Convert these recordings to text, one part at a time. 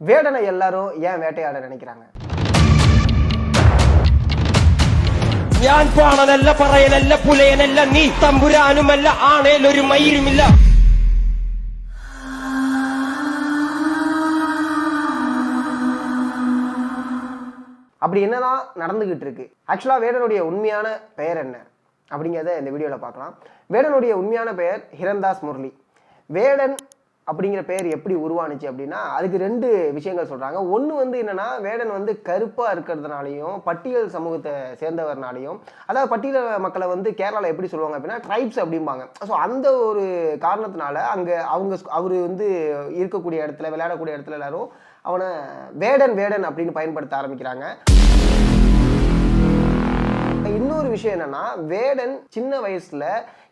வேடனை எல்லாரும் ஏன் வேட்டையாட நினைக்கிறாங்க? ഞാൻപാണനല്ല പറയലല്ല പുലയനല്ല നീ തമ്പുരാനുമല്ല ആണേലൊരു മയിരുമില്ല. அப்படி என்னதான் நடந்துகிட்டு இருக்கு? ஆக்சுவலா வேடனுடைய உண்மையான பெயர் என்ன அப்படிங்கிறத இந்த வீடியோவில் பார்க்கலாம். வேடனுடைய உண்மையான பெயர் ஹிரண்தாஸ் முரளி. வேடன் அப்படிங்கிற பெயர் எப்படி உருவானுச்சு அப்படின்னா அதுக்கு ரெண்டு விஷயங்கள் சொல்றாங்க. ஒன்று வந்து என்னன்னா, வேடன் வந்து கருப்பா இருக்கிறதுனாலையும் பட்டியல் சமூகத்தை சேர்ந்தவர்னாலையும், அதாவது பட்டியல் மக்களை வந்து கேரளாவில் எப்படி சொல்லுவாங்க அப்படின்னா ட்ரைப்ஸ் அப்படிம்பாங்க. ஸோ அந்த ஒரு காரணத்தினால அங்கே அவர் வந்து இருக்கக்கூடிய இடத்துல, விளையாடக்கூடிய இடத்துல எல்லாரும் அவனை வேடன் வேடன் அப்படின்னு பயன்படுத்த ஆரம்பிக்கிறாங்க. இன்னொரு விஷயம் என்னன்னா, வேடன் சின்ன வயசுல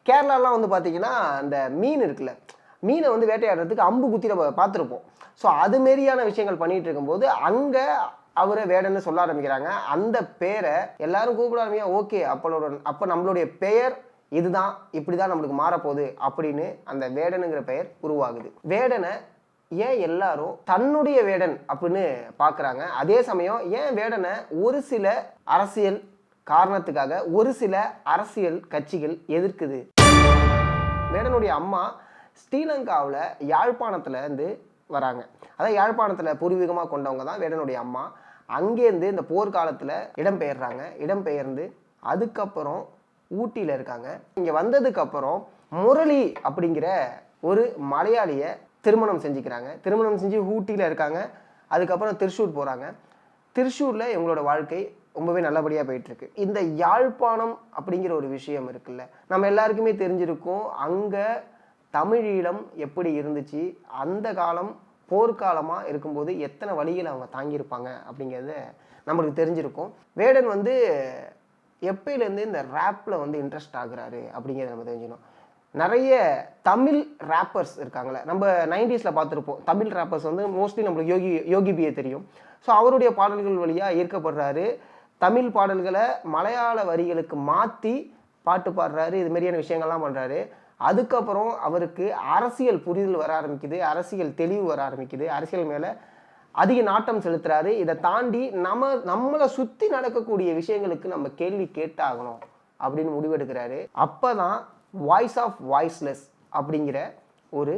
கேரளாலாம் வந்து பார்த்தீங்கன்னா அந்த மீன் இருக்குல்ல, மீனை வந்து வேட்டையாடுறதுக்கு அம்பு குத்தி நம்ம பார்த்துருப்போம். ஸோ அது மாரியான விஷயங்கள் பண்ணிட்டு இருக்கும்போது அங்கே அவரை வேடன்னு சொல்ல ஆரம்பிக்கிறாங்க. அந்த பேரை எல்லாரும் கூப்பிட ஆரம்பிக்க, ஓகே அப்போ நம்மளுடைய பெயர் இதுதான், இப்படி தான் நம்மளுக்கு மாறப்போகுது அப்படின்னு அந்த வேடனுங்கிற பெயர் உருவாகுது. வேடனை ஏன் எல்லாரும் தன்னுடைய வேடன் அப்படின்னு பார்க்குறாங்க? அதே சமயம் ஏன் வேடனை ஒரு சில அரசியல் காரணத்துக்காக ஒரு சில அரசியல் கட்சிகள் எதிர்க்குது? வேடனுடைய அம்மா ஸ்ரீலங்காவில் யாழ்ப்பாணத்துலேருந்து வராங்க. அதாவது யாழ்ப்பாணத்தில் பூர்வீகமாக கொண்டவங்க தான் வேடனுடைய அம்மா. அங்கேருந்து இந்த போர்க்காலத்தில் இடம்பெயர்றாங்க. இடம்பெயர்ந்து அதுக்கப்புறம் ஊட்டியில் இருக்காங்க. இங்கே வந்ததுக்கப்புறம் முரளி அப்படிங்கிற ஒரு மலையாளியை திருமணம் செஞ்சுக்கிறாங்க. திருமணம் செஞ்சு ஊட்டியில் இருக்காங்க. அதுக்கப்புறம் திருச்சூர் போகிறாங்க. திருச்சூரில் இவங்களோட வாழ்க்கை ரொம்பவே நல்லபடியாக போயிட்டுருக்கு. இந்த யாழ்ப்பாணம் அப்படிங்கிற ஒரு விஷயம் இருக்குல்ல, நம்ம எல்லாருக்குமே தெரிஞ்சிருக்கும். அங்கே தமிழீழம் எப்படி இருந்துச்சு, அந்த காலம் போர்க்காலமாக இருக்கும்போது எத்தனை வழிகள் அவங்க தாங்கியிருப்பாங்க அப்படிங்கிறத நம்மளுக்கு தெரிஞ்சிருக்கும். வேடன் வந்து எப்பயிலேருந்து இந்த ரேப்பில் வந்து இன்ட்ரெஸ்ட் ஆகுறாரு அப்படிங்கிறத நம்ம தெரிஞ்சுக்கணும். நிறைய தமிழ் ரேப்பர்ஸ் இருக்காங்களே, நம்ம 90s பார்த்துருப்போம். தமிழ் ரேப்பர்ஸ் வந்து மோஸ்ட்லி நம்மளுக்கு யோகி பியை தெரியும். ஸோ அவருடைய பாடல்கள் வழியாக ஈர்க்கப்படுறாரு. தமிழ் பாடல்களை மலையாள வரிகளுக்கு மாற்றி பாட்டு பாடுறாரு. இது மாதிரியான விஷயங்கள்லாம் பண்ணுறாரு. அதுக்கப்புறம் அவருக்கு அரசியல் புரிதல் வர ஆரம்பிக்குது, அரசியல் தெளிவு வர ஆரம்பிக்குது, அரசியல் மேலே அதிக நாட்டம் செலுத்துறாரு. இதை தாண்டி நம்மளை சுற்றி நடக்கக்கூடிய விஷயங்களுக்கு நம்ம கேள்வி கேட்டாகணும் அப்படின்னு முடிவெடுக்கிறாரு. அப்போ தான் வாய்ஸ் ஆஃப் வாய்ஸ்லெஸ் அப்படிங்கிற ஒரு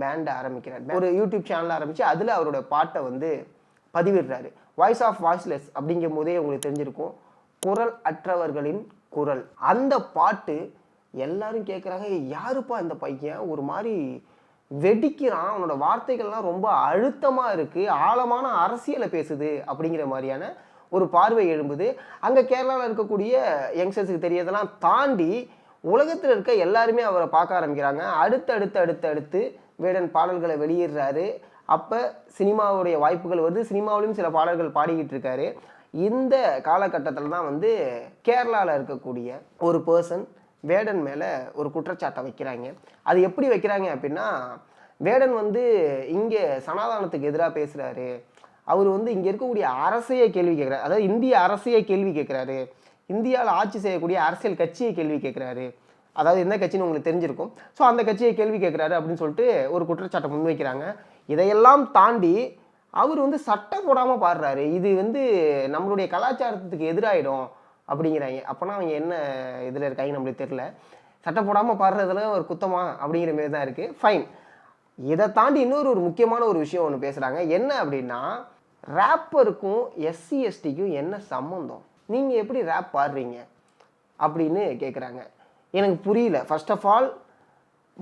பேண்டை ஆரம்பிக்கிறார். ஒரு யூடியூப் சேனல் ஆரம்பித்து அதில் அவரோட பாட்டை வந்து பதிவிடுறாரு. வாய்ஸ் ஆஃப் வாய்ஸ்லெஸ் அப்படிங்கும் போதே உங்களுக்கு தெரிஞ்சிருக்கும், குரல் அற்றவர்களின் குரல். அந்த பாட்டு எல்லாரும் கேட்குறாங்க, யாருப்பா இந்த பையன், ஒரு மாதிரி வெடிக்கிறான், அவனோட வார்த்தைகள்லாம் ரொம்ப அழுத்தமாக இருக்குது, ஆழமான அரசியலை பேசுது அப்படிங்கிற மாதிரியான ஒரு பார்வை எழும்புது. அங்கே கேரளாவில் இருக்கக்கூடிய யங்ஸ்டர்ஸுக்கு தெரியறதெல்லாம் தாண்டி உலகத்தில் இருக்க எல்லாருமே அவரை பார்க்க ஆரம்பிக்கிறாங்க. அடுத்து வேடன் பாடல்களை வெளியிடுறாரு. அப்போ சினிமாவுடைய வாய்ப்புகள் வருது. சினிமாவிலையும் சில பாடல்கள் பாடிக்கிட்டு இருக்காரு. இந்த காலகட்டத்தில் தான் வந்து கேரளாவில் இருக்கக்கூடிய ஒரு பர்சன் வேடன் மேலே ஒரு குற்றச்சாட்டை வைக்கிறாங்க. அது எப்படி வைக்கிறாங்க அப்படின்னா, வேடன் வந்து இங்கே சனாதானத்துக்கு எதிராக பேசுகிறாரு, அவர் வந்து இங்கே இருக்கக்கூடிய அரசையை கேள்வி கேட்குறாரு, அதாவது இந்திய அரசையை கேள்வி கேட்குறாரு, இந்தியாவில் ஆட்சி செய்யக்கூடிய அரசியல் கட்சியை கேள்வி கேட்குறாரு, அதாவது என்ன கட்சின்னு உங்களுக்கு தெரிஞ்சிருக்கும். ஸோ அந்த கட்சியை கேள்வி கேட்குறாரு அப்படின்னு சொல்லிட்டு ஒரு குற்றச்சாட்டை முன்வைக்கிறாங்க. இதையெல்லாம் தாண்டி அவர் வந்து சட்டம் போடாமல் பாடுறாரு, இது வந்து நம்மளுடைய கலாச்சாரத்துக்கு எதிராகிடும் அப்படிங்கிறாங்க. அப்போனா அவங்க என்ன இதில் இருக்காங்க நம்மளுக்கு தெரியல. சட்டம் போடாமல் பாடுறதுல ஒரு குத்தமா அப்படிங்கிற மாரி தான் இருக்குது. ஃபைன். இதை தாண்டி இன்னொரு முக்கியமான ஒரு விஷயம் ஒன்று பேசுகிறாங்க. என்ன அப்படின்னா, ரேப்பருக்கும் எஸ்சி எஸ்டிக்கும் என்ன சம்மந்தம், நீங்கள் எப்படி ரேப் பாடுறீங்க அப்படின்னு கேட்குறாங்க. எனக்கு புரியல. ஃபர்ஸ்ட் ஆஃப் ஆல்,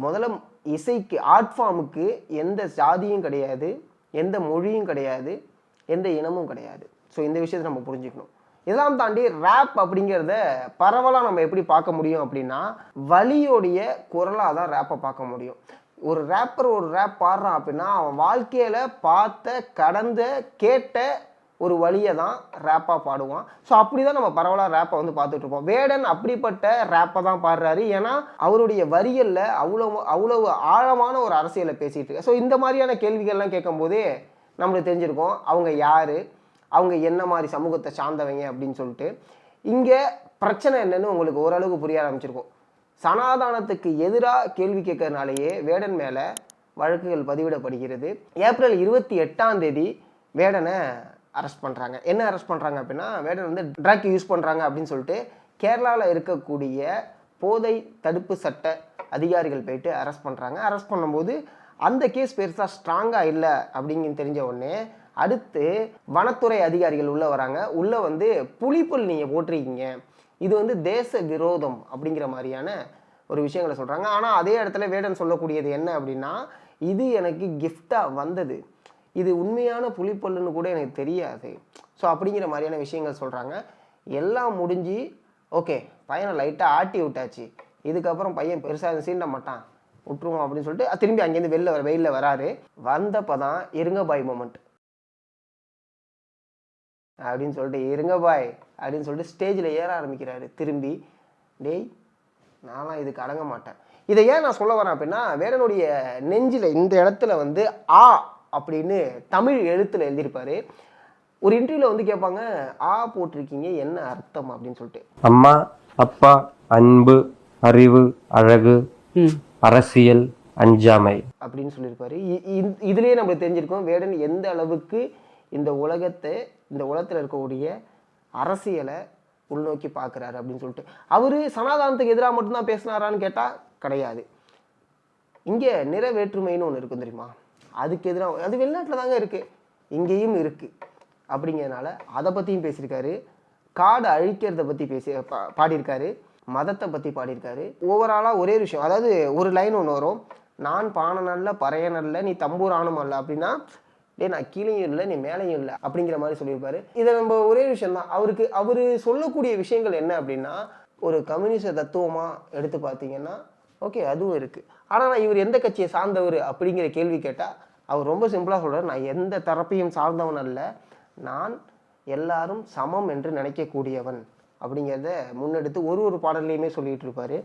முதல்ல இசைக்கு, ஆர்ட் ஃபார்முக்கு எந்த ஜாதியும் கிடையாது, எந்த மொழியும் கிடையாது, எந்த இனமும் கிடையாது. ஸோ இந்த விஷயத்தை நம்ம புரிஞ்சுக்கணும். இதெல்லாம் தாண்டி ரேப் அப்படிங்கிறத பரவலாக நம்ம எப்படி பார்க்க முடியும் அப்படின்னா, வலியோடைய குரலாக தான் ரேப்பை பார்க்க முடியும். ஒரு ரேப்பர் ஒரு ரேப் பாடுறான் அப்படின்னா அவன் வாழ்க்கையில் பார்த்த, கடந்த, கேட்ட ஒரு வழியை தான் ரேப்பாக பாடுவான். ஸோ அப்படி தான் நம்ம பரவலாக ரேப்பை வந்து பார்த்துட்ருப்போம். வேடன் அப்படிப்பட்ட ரேப்பை தான் பாடுறாரு. ஏன்னா அவருடைய வரிகளில் அவ்வளவு ஆழமான ஒரு அரசியலை பேசிகிட்டு இருக்கு. ஸோ இந்த மாதிரியான கேள்விகள்லாம் கேட்கும்போதே நம்மளுக்கு தெரிஞ்சிருக்கும் அவங்க யார், அவங்க என்ன மாதிரி சமூகத்தை சார்ந்தவங்க அப்படின்னு சொல்லிட்டு. இங்கே பிரச்சனை என்னன்னு உங்களுக்கு ஓரளவுக்கு புரிய ஆரம்பிச்சிருக்கும். சனாதானத்துக்கு எதிராக கேள்வி கேட்கறதுனாலேயே வேடன் மேலே வழக்குகள் பதிவிடப்படுகிறது. ஏப்ரல் 28 வேடனை அரெஸ்ட் பண்ணுறாங்க. என்ன அரெஸ்ட் பண்ணுறாங்க அப்படின்னா, வேடன் வந்து ட்ரக் யூஸ் பண்ணுறாங்க அப்படின்னு சொல்லிட்டு கேரளாவில் இருக்கக்கூடிய போதை தடுப்பு சட்ட அதிகாரிகள் போயிட்டு அரெஸ்ட் பண்ணுறாங்க. அரெஸ்ட் பண்ணும்போது அந்த கேஸ் பெருசாக ஸ்ட்ராங்காக இல்லை அப்படிங்கன்னு தெரிஞ்ச உடனே அடுத்து வனத்துறை அதிகாரிகள் உள்ளே வராங்க. உள்ளே வந்து புலிப்புல் நீங்கள் போட்டிருக்கீங்க, இது வந்து தேச விரோதம் அப்படிங்கிற மாதிரியான ஒரு விஷயங்களை சொல்கிறாங்க. ஆனால் அதே இடத்துல வேடன் சொல்லக்கூடியது என்ன அப்படின்னா, இது எனக்கு கிஃப்டாக வந்தது, இது உண்மையான புலிப்பல்லுன்னு கூட எனக்கு தெரியாது. ஸோ அப்படிங்கிற மாதிரியான விஷயங்கள் சொல்கிறாங்க. எல்லாம் முடிஞ்சு ஓகே, பையனை லைட்டாக ஆட்டி விட்டாச்சு, இதுக்கப்புறம் பையன் பெருசாக சீண்ட மாட்டான், விட்டுருவோம் அப்படின்னு சொல்லிட்டு திரும்பி அங்கேருந்து வெயிலில் வராரு. வந்தப்போ தான் இருங்க பாய் மொமெண்ட் அப்படின்னு சொல்லிட்டு இருங்க பாய் அப்படின்னு சொல்லிட்டு ஸ்டேஜில் ஏற ஆரம்பிக்கிறாரு. திரும்பி டேய் நான்லாம் இதுக்கு அடங்க மாட்டேன். இதை ஏன் நான் சொல்ல வரேன் அப்படின்னா, வேடனுடைய நெஞ்சில் இந்த இடத்துல வந்து ஆ அப்படின்னு தமிழ் எழுத்தில் எழுதியிருப்பாரு. ஒரு இன்டர்வியூவில் வந்து கேட்பாங்க, ஆ போட்டிருக்கீங்க என்ன அர்த்தம் அப்படின்னு சொல்லிட்டு. அம்மா, அப்பா, அன்பு, அறிவு, அழகு, அரசியல், அஞ்சாமை அப்படின்னு சொல்லியிருப்பாரு. இதுலேயே நம்மளுக்கு தெரிஞ்சிருக்கோம் வேடன் எந்த அளவுக்கு இந்த உலகத்தில் இருக்கக்கூடிய அரசியலை உள்நோக்கி பார்க்குறாரு அப்படின்னு சொல்லிட்டு. அவர் சனாதானத்துக்கு எதிராக மட்டும்தான் பேசினாரான்னு கேட்டால் கிடையாது. இங்கே நிற வேற்றுமைன்னு ஒன்று இருக்கும் தெரியுமா, அதுக்கு எதிராக, அது வெளிநாட்டில் தாங்க இருக்குது, இங்கேயும் இருக்குது அப்படிங்கிறதுனால அதை பற்றியும் பேசியிருக்காரு. காடை அழிக்கிறத பற்றி பாடியிருக்காரு. மதத்தை பற்றி பாடியிருக்காரு. ஓவராலாக ஒரே விஷயம், அதாவது ஒரு லைன் ஒன்று வரும், நான் பானனல்ல பறையனல்ல நீ தம்பூரானும் அல்ல அப்படின்னா, நான் கீழேயும் இல்லை நீ மேலேயும் இல்லை அப்படிங்கிற மாதிரி சொல்லியிருப்பாரு. இதை நம்ம ஒரே விஷயம் தான், அவர் சொல்லக்கூடிய விஷயங்கள் என்ன அப்படின்னா, ஒரு கம்யூனிஸ்ட தத்துவமாக எடுத்து பார்த்தீங்கன்னா ஓகே அதுவும் இருக்குது. ஆனால் இவர் எந்த கட்சியை சார்ந்தவர் அப்படிங்கிற கேள்வி கேட்டால் அவர் ரொம்ப சிம்பிளாக சொல்கிறார், நான் எந்த தரப்பையும் சார்ந்தவன் அல்ல, நான் எல்லாரும் சமம் என்று நினைக்கக்கூடியவன் அப்படிங்கிறத முன்னெடுத்து ஒரு பாடல்லையுமே சொல்லிகிட்டு இருப்பார்.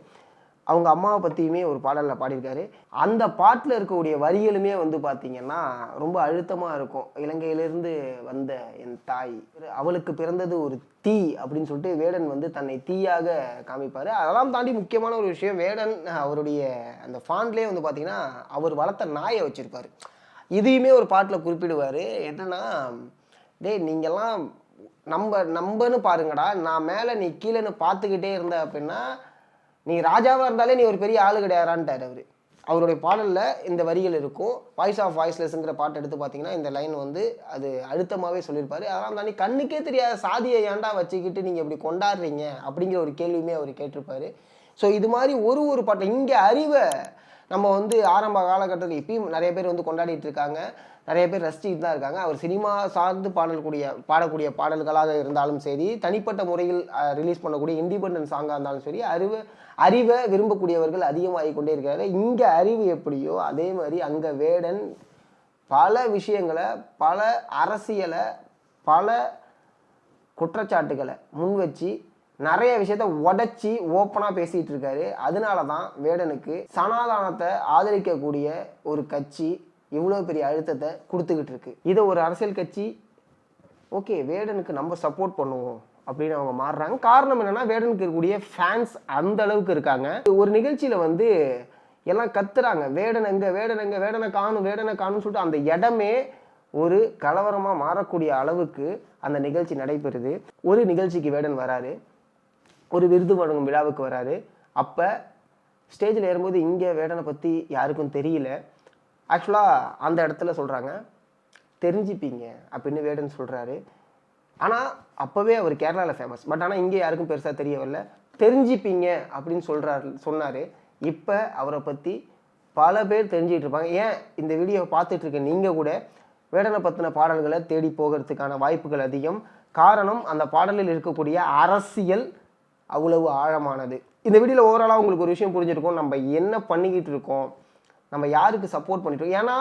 அவங்க அம்மாவை பற்றியுமே ஒரு பாடலில் பாடியிருக்காரு. அந்த பாட்டில் இருக்கக்கூடிய வரிகளுமே வந்து பார்த்திங்கன்னா ரொம்ப அழுத்தமாக இருக்கும். இலங்கையிலிருந்து வந்த என் தாய், அவளுக்கு பிறந்தது ஒரு தீ அப்படின்னு சொல்லிட்டு வேடன் வந்து தன்னை தீயாக காமிப்பார். அதெல்லாம் தாண்டி முக்கியமான ஒரு விஷயம், வேடன் அவருடைய அந்த ஃபாண்ட்லேயே வந்து பார்த்திங்கன்னா அவர் வளர்த்த நாயை வச்சுருப்பார். இதையுமே ஒரு பாட்டில் குறிப்பிடுவார். என்னென்னா, டேய் நீங்கள்லாம் நம்பன்னு பாருங்கடா, நான் மேலே நீ கீழேன்னு பார்த்துக்கிட்டே இருந்த அப்படின்னா நீ ராஜாவாக இருந்தாலே நீ ஒரு பெரிய ஆளு கிடையாதான்ட்டார் அவர். அவருடைய பாடலில் இந்த வரிகள் இருக்கும். வாய்ஸ் ஆஃப் வாய்ஸ்லெஸ்ங்கிற பாட்டு எடுத்து பார்த்தீங்கன்னா இந்த லைன் வந்து அது அழுத்தமாகவே சொல்லியிருப்பார். அதெல்லாம் தாண்டி கண்ணுக்கே தெரியாத சாதியை ஏன்டா வச்சுக்கிட்டு நீங்கள் இப்படி கொண்டாடுறீங்க அப்படிங்கிற ஒரு கேள்வியுமே அவர் கேட்டிருப்பார். ஸோ இது மாதிரி ஒரு பாட்டு இங்கே அறிவை நம்ம வந்து ஆரம்ப காலகட்டத்தில் இப்பயும் நிறைய பேர் வந்து கொண்டாடிட்டு இருக்காங்க, நிறைய பேர் ரசிச்சுட்டு தான் இருக்காங்க. அவர் சினிமா சார்ந்து பாடக்கூடிய பாடல்களாக இருந்தாலும் சரி, தனிப்பட்ட முறையில் ரிலீஸ் பண்ணக்கூடிய இண்டிபெண்டன்ட் சாங்காக இருந்தாலும் சரி, அறிவை விரும்பக்கூடியவர்கள் அதிகமாகி கொண்டே இருக்காங்க. இங்கே அறிவு எப்படியோ அதே மாதிரி அங்கே வேடன் பல விஷயங்களை, பல அரசியலை, பல குற்றச்சாட்டுகளை முன் வச்சு நிறைய விஷயத்த உடச்சி ஓப்பனாக பேசிகிட்டு இருக்காரு. அதனால தான் வேடனுக்கு சனாதானத்தை ஆதரிக்கக்கூடிய ஒரு கட்சி இவ்வளோ பெரிய அழுத்தத்தை கொடுத்துக்கிட்டு இருக்கு. இதை ஒரு அரசியல் கட்சி ஓகே வேடனுக்கு நம்ம சப்போர்ட் பண்ணுவோம் அப்படின்னு அவங்க மாறுறாங்க. காரணம் என்னன்னா, வேடனுக்கு இருக்கக்கூடிய ஃபேன்ஸ் அந்த அளவுக்கு இருக்காங்க. ஒரு நிகழ்ச்சியில் வந்து எல்லாம் கத்துறாங்க, வேடன் எங்க, வேடனை காணும் சொல்லிட்டு அந்த இடமே ஒரு கலவரமாக மாறக்கூடிய அளவுக்கு அந்த நிகழ்ச்சி நடைபெறுது. ஒரு நிகழ்ச்சிக்கு வேடன் வராரு, ஒரு விருது வழங்கும் விழாவுக்கு வராரு. அப்போ ஸ்டேஜில் ஏறும்போது இங்கே வேடனை பற்றி யாருக்கும் தெரியல. ஆக்சுவலாக அந்த இடத்துல சொல்கிறாங்க தெரிஞ்சுப்பீங்க அப்படின்னு வேடன் சொல்கிறாரு. ஆனால் அப்போவே அவர் கேரளாவில் ஃபேமஸ், பட் ஆனால் இங்கே யாருக்கும் பெருசாக தெரியவில்லை. தெரிஞ்சுப்பீங்க அப்படின்னு சொன்னார். இப்போ அவரை பற்றி பல பேர் தெரிஞ்சிகிட்டு இருப்பாங்க. ஏன் இந்த வீடியோவை பார்த்துட்டு இருக்க நீங்கள் கூட வேடனை பற்றின பாடல்களை தேடி போகிறதுக்கான வாய்ப்புகள் அதிகம். காரணம், அந்த பாடலில் இருக்கக்கூடிய அரசியல் அவ்வளவு ஆழமானது. இந்த வீடியோவில் ஓவராலாக உங்களுக்கு ஒரு விஷயம் புரிஞ்சிருக்கும், நம்ம என்ன பண்ணிக்கிட்டு இருக்கோம், நம்ம யாருக்கு சப்போர்ட் பண்ணிட்டு இருக்கோம். ஏன்னா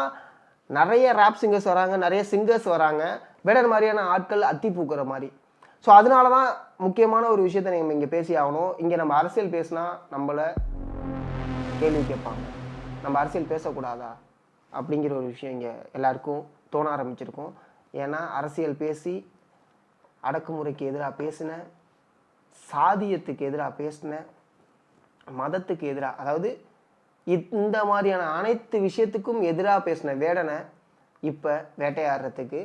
நிறைய ரேப் சிங்கர்ஸ் வராங்க, நிறைய சிங்கர்ஸ் வராங்க, வேடன் மாதிரியான ஆட்கள் அத்தி பூக்கிற மாதிரி. ஸோ அதனால தான் முக்கியமான ஒரு விஷயத்தை நம்ம இங்கே பேசி ஆகணும். இங்கே நம்ம அரசியல் பேசினா நம்மளை கேள்வி கேட்பாங்க, நம்ம அரசியல் பேசக்கூடாதா அப்படிங்கிற ஒரு விஷயம் இங்கே எல்லாருக்கும் தோண ஆரம்பிச்சிருக்கும். ஏன்னா அரசியல் பேசி அடக்குமுறைக்கு எதிராக பேசின, சாதியத்துக்கு எதிராக பேசின, மதத்துக்கு எதிராக, அதாவது இந்த மாதிரியான அனைத்து விஷயத்துக்கும் எதிராக பேசின வேடனை இப்போ வேட்டையாடுறதுக்கு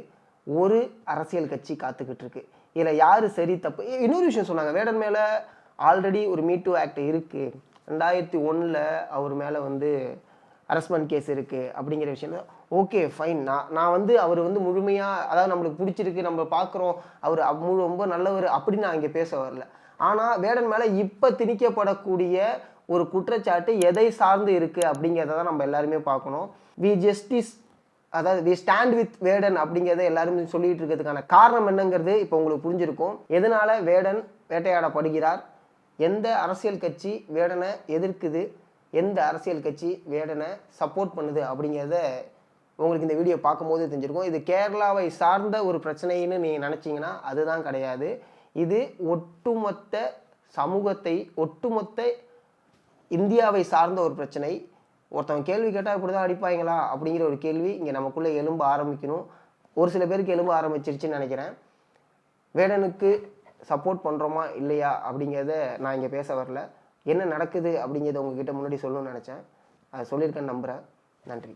ஒரு அரசியல் கட்சி காத்துக்கிட்டு இருக்கு. இதில் யார் சரி தப்பு. இன்னொரு விஷயம் சொன்னாங்க, வேடன் மேலே ஆல்ரெடி ஒரு மீ2 ஆக்ட் இருக்குது, 2001 அவர் மேலே வந்து அரஸ்மெண்ட் கேஸ் இருக்குது அப்படிங்கிற விஷயம். ஓகே ஃபைன், நான் வந்து அவர் வந்து முழுமையாக, அதாவது நம்மளுக்கு பிடிச்சிருக்கு, நம்ம பார்க்குறோம், அவர் ரொம்ப நல்லவர் அப்படின்னு நான் இங்கே பேச வரல. ஆனால் வேடன் மேலே இப்போ திணிக்கப்படக்கூடிய ஒரு குற்றச்சாட்டு எதை சார்ந்து இருக்குது அப்படிங்கிறத தான் நம்ம எல்லாருமே பார்க்கணும். வி ஸ்டாண்ட் வித் வேடன் அப்படிங்கிறத எல்லாருமே சொல்லிட்டு இருக்கிறதுக்கான காரணம் என்னங்கிறது இப்போ உங்களுக்கு புரிஞ்சிருக்கும். எதனால வேடன் வேட்டையாடப்படுகிறார், எந்த அரசியல் கட்சி வேடனை எதிர்க்குது, எந்த அரசியல் கட்சி வேடனை சப்போர்ட் பண்ணுது அப்படிங்கிறத உங்களுக்கு இந்த வீடியோ பார்க்கும்போது தெரிஞ்சிருக்கும். இது கேரளாவை சார்ந்த ஒரு பிரச்சனைன்னு நீங்கள் நினச்சிங்கன்னா அதுதான் கிடையாது. இது ஒட்டுமொத்த சமூகத்தை, ஒட்டுமொத்த இந்தியாவை சார்ந்த ஒரு பிரச்சனை. ஒருத்தவங்க கேள்வி கேட்டால் இப்படி தான் அடிப்பாங்களா அப்படிங்கிற ஒரு கேள்வி இங்கே நமக்குள்ளே எழும்ப ஆரம்பிக்கணும். ஒரு சில பேருக்கு எழும்ப ஆரம்பிச்சிருச்சுன்னு நினைக்கிறேன். வேடனுக்கு சப்போர்ட் பண்ணுறோமா இல்லையா அப்படிங்கிறத நான் இங்கே பேச வரல. என்ன நடக்குது அப்படிங்கிறத உங்ககிட்ட முன்னாடி சொல்லணும்னு நினச்சேன். அதை சொல்லியிருக்கேன்னு நம்புகிறேன். நன்றி.